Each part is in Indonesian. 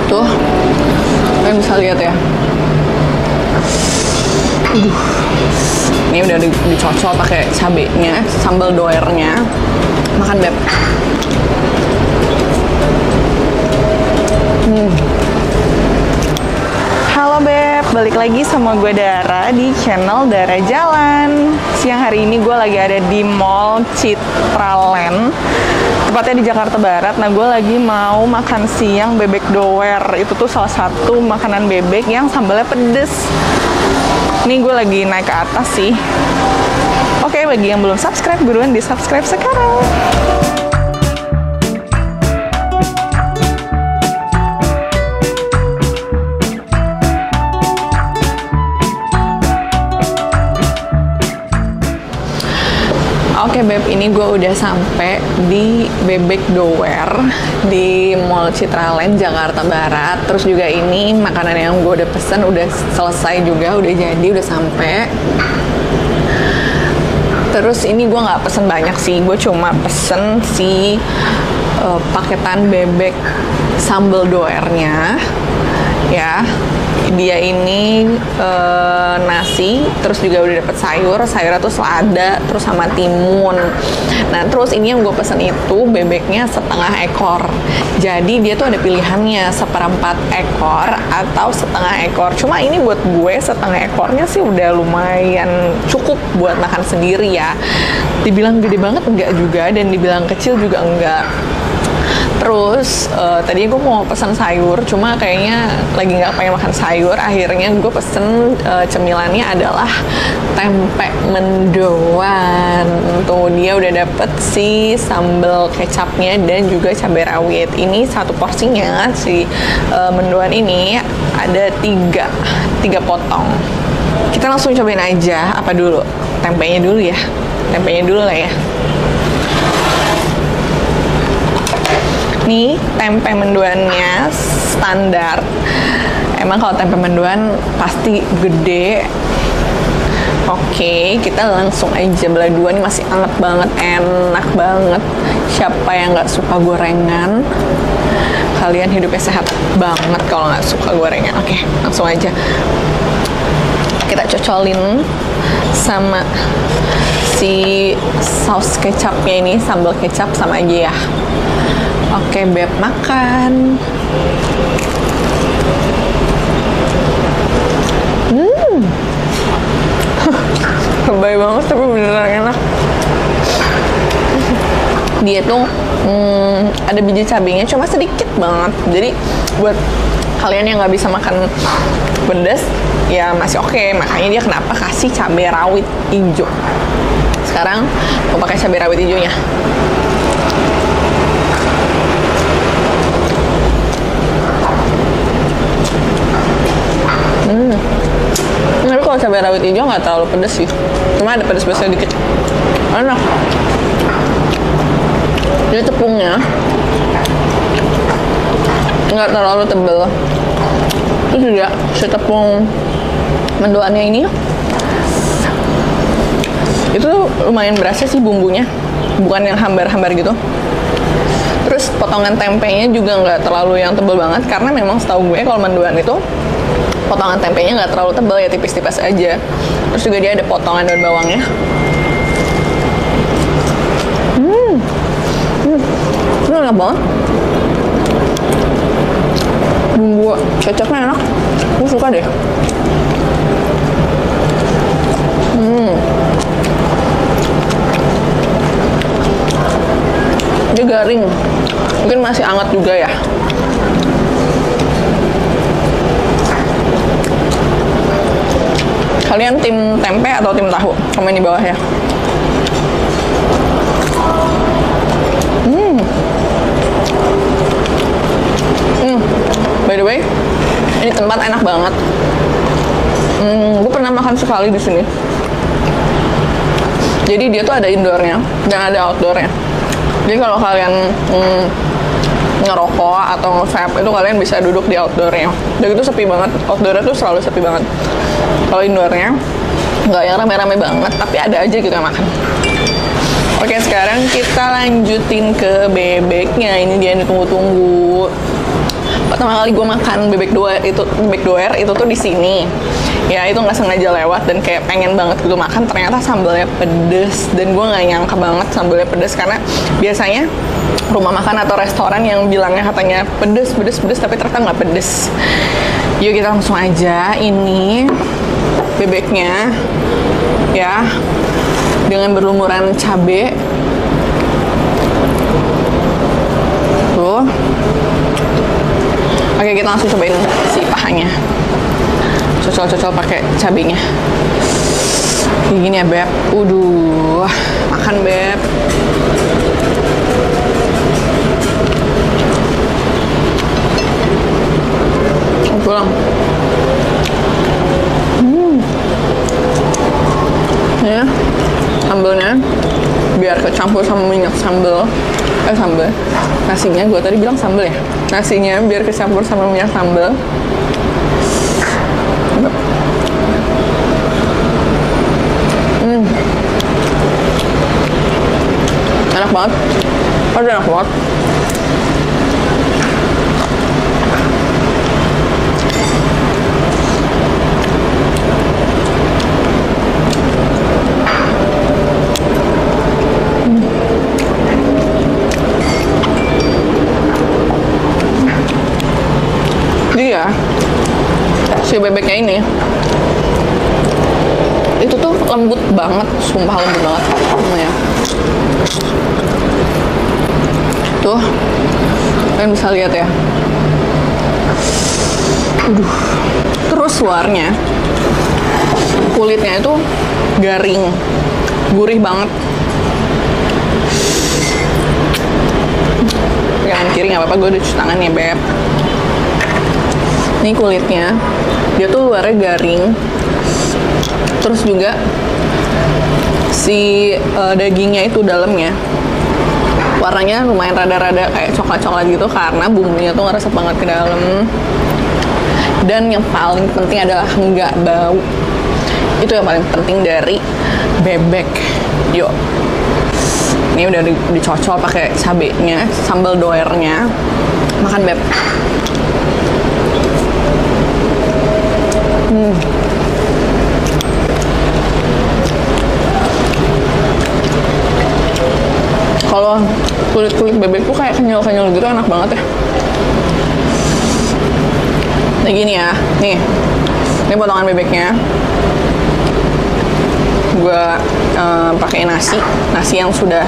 Tuh, kalian bisa lihat ya. Ini udah dicocol pakai cabenya, sambal doernya. Makan, Beb. Halo Beb, balik lagi sama gue Dara di channel Dara Jalan. Siang hari ini gue lagi ada di Mall Citraland, tepatnya di Jakarta Barat. Nah, gue lagi mau makan siang bebek doer. Itu tuh salah satu makanan bebek yang sambalnya pedes. Ini gue lagi naik ke atas sih. Oke, bagi yang belum subscribe, buruan di subscribe sekarang. Oke Beb, ini gue udah sampai di Bebek Doer di Mall Citraland, Jakarta Barat. Terus juga ini makanan yang gue udah pesen udah selesai juga, udah jadi, udah sampai. Terus ini gue nggak pesen banyak sih, gue cuma pesen si paketan bebek sambal doernya, ya. Dia ini nasi, terus juga udah dapet sayurnya tuh selada, terus sama timun. Nah, terus ini yang gue pesen itu bebeknya setengah ekor. Jadi dia tuh ada pilihannya seperempat ekor atau setengah ekor. Cuma ini buat gue setengah ekornya sih udah lumayan cukup buat makan sendiri ya. Dibilang gede banget enggak juga, dan dibilang kecil juga enggak. Terus tadinya gue mau pesen sayur, cuma kayaknya lagi nggak pengen makan sayur. Akhirnya gue pesen cemilannya adalah tempe mendoan. Tuh, dia udah dapet si sambal kecapnya dan juga cabai rawit. Ini satu porsinya si mendoan ini ada tiga potong. Kita langsung cobain aja. Apa dulu? Tempenya dulu ya. Tempenya dulu lah ya. Nih, tempe mendoannya standar. Emang kalau tempe mendoan pasti gede. Oke, kita langsung aja belah dua. Nih masih anget banget, enak banget. Siapa yang nggak suka gorengan? Kalian hidupnya sehat banget kalau nggak suka gorengan. Oke, langsung aja. Kita cocolin sama si saus kecapnya ini, sambal kecap sama aja ya. Oke, Beb, makan. Lebay banget tapi beneran enak. Dia tuh ada biji cabenya cuma sedikit banget. Jadi buat kalian yang nggak bisa makan pedas ya masih oke. Makanya dia kenapa kasih cabai rawit hijau. Sekarang mau pakai cabai rawit hijaunya. Tapi kalau cabai rawit hijau nggak terlalu pedes sih, cuma ada pedes-pedesnya dikit. Enak. Jadi tepungnya nggak terlalu tebel. Terus juga si tepung mendoannya ini itu lumayan berasa sih bumbunya, bukan yang hambar-hambar gitu. Terus potongan tempenya juga nggak terlalu yang tebel banget, karena memang setahu gue kalau mendoan itu potongan tempenya nggak terlalu tebal ya, tipis-tipis aja. Terus juga dia ada potongan daun bawangnya. Ini enak banget. Bumbu kecapnya enak. Gue suka deh. Dia garing. Mungkin masih hangat juga ya. Kalian tim tempe atau tim tahu? Komen di bawah ya. By the way, ini tempat enak banget. Gue pernah makan sekali di sini. Jadi dia tuh ada indoornya dan ada outdoornya. Jadi kalau kalian ngerokok atau nge-vape itu kalian bisa duduk di outdoornya. Dan itu sepi banget. Outdoornya tuh selalu sepi banget. Kalau indoornya nggak yang rame-rame banget, tapi ada aja gitu yang makan. Oke, sekarang kita lanjutin ke bebeknya. Ini dia yang ditunggu-tunggu. pertama kali gue makan bebek doer itu tuh di sini. Ya itu nggak sengaja lewat dan kayak pengen banget gue makan, ternyata sambalnya pedes dan gue nggak nyangka banget sambalnya pedes, karena biasanya rumah makan atau restoran yang bilangnya katanya pedes tapi ternyata nggak pedes. Yuk kita langsung aja, ini bebeknya ya dengan berlumuran cabe tuh. Oke, kita langsung cobain si pahanya. Cocol pakai cabenya. Kayak gini ya, Beb. Makan, Beb. Pulang. Ya, sambalnya biar kecampur sama minyak sambal. Nasinya, gue tadi bilang sambal ya. Nasinya biar kecampur sama minyak sambal. Enak banget. Enak banget. Dia si bebeknya ini itu tuh lembut banget, sumpah lembut banget. Ya. Tuh, kalian bisa lihat ya. Terus luarnya, kulitnya itu garing, gurih banget. Jangan kiri nggak apa-apa, gue udah cuci tangan ya, Beb. Ini kulitnya, dia tuh luarnya garing, terus juga si dagingnya itu dalamnya warnanya lumayan rada-rada kayak coklat-coklat gitu karena bumbunya tuh ngeresep banget ke dalam. Dan yang paling penting adalah nggak bau. Itu yang paling penting dari bebek. Yuk, ini udah dicocol pakai cabenya, sambal doernya. Makan, Beb. Kalau kulit bebek tuh kayak kenyal-kenyal gitu, enak banget ya. Nah gini ya, nih, ini potongan bebeknya. Gue pakai nasi yang sudah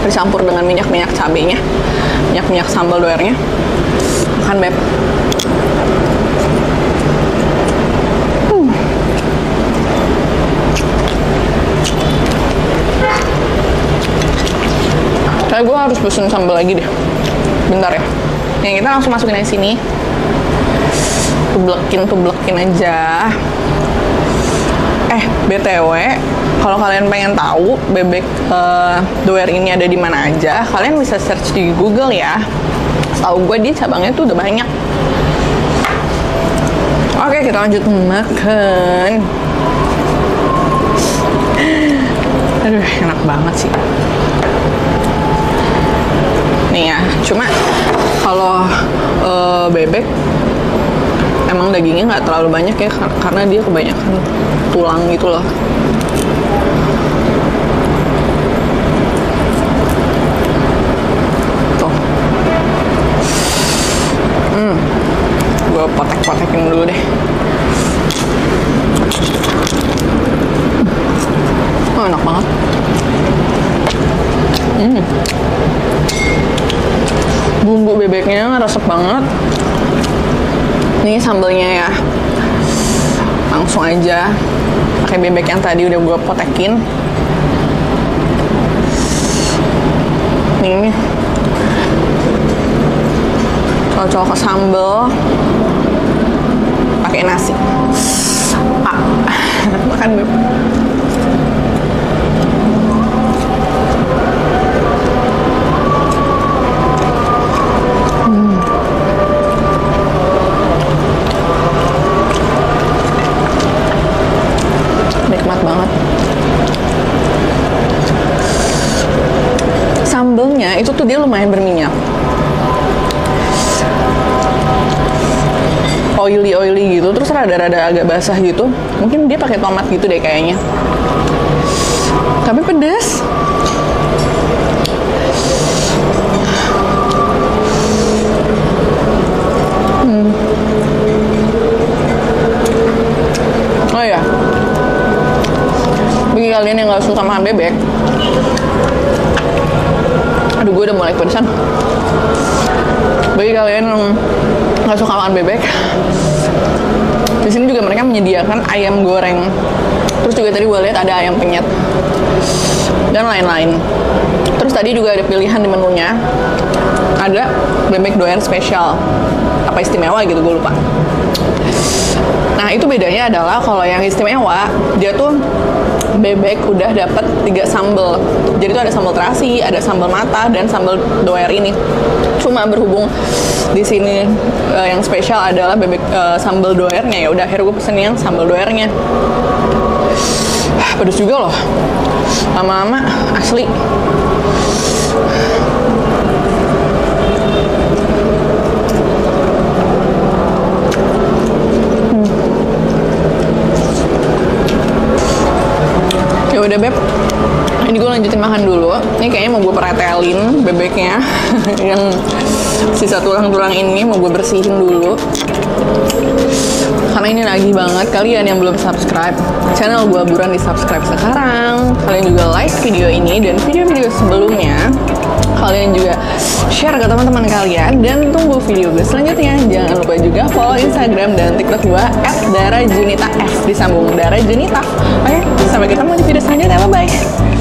dicampur dengan minyak cabenya, minyak sambal doernya. Makan, Beb. Kayak gue harus pesen sambal lagi deh. Bentar ya. Nih, kita langsung masukin aja sini. Tublekin aja. BTW, kalau kalian pengen tahu bebek doer ini ada di mana aja, kalian bisa search di Google ya. Setahu gue di cabangnya tuh udah banyak. Oke, kita lanjut makan. Aduh, enak banget sih. Nih ya, cuma kalau bebek emang dagingnya nggak terlalu banyak ya, karena dia kebanyakan tulang gitu loh. Tuh. Gue potek-potekin dulu deh. Oh, enak banget. Bumbu bebeknya resep banget. Ini sambalnya ya, langsung aja pakai bebek yang tadi udah gue potekin. Nih, cocok ke sambal, pakai nasi. Makan, Beb. Nikmat banget. Sambelnya itu tuh dia lumayan berminyak. oily gitu, terus rada-rada agak basah gitu. Mungkin dia pakai tomat gitu deh kayaknya. Tapi pedas. Oh ya, bagi kalian yang nggak suka makan bebek, aduh gue udah mulai pedesan. Bagi kalian yang nggak suka makan bebek, di sini juga mereka menyediakan ayam goreng. Terus juga tadi gue lihat ada ayam penyet dan lain-lain. Terus tadi juga ada pilihan di menunya, ada bebek doer spesial, apa istimewa gitu gue lupa. Nah itu bedanya adalah kalau yang istimewa dia tuh bebek udah dapat 3 sambal. Jadi itu ada sambal terasi, ada sambal mata, dan sambal doer ini. Cuma berhubung di sini yang spesial adalah bebek sambal doernya, ya udah akhirnya gue pesen yang sambal doernya. Pedes juga loh, lama-lama asli. Ya udah Beb, ini gue lanjutin makan dulu. Ini kayaknya mau gue pretelin bebeknya yang sisa tulang-tulang ini mau gue bersihin dulu, karena ini nagih banget. Kalian yang belum subscribe channel gue, buruan di subscribe sekarang. Kalian juga like video ini dan video-video sebelumnya. Kalian juga share ke teman-teman kalian, dan tunggu video gue selanjutnya. Jangan lupa juga follow Instagram dan TikTok gue @darajunitaf, disambung Darajunitaf. Oke, sampai ketemu di video selanjutnya. Bye bye.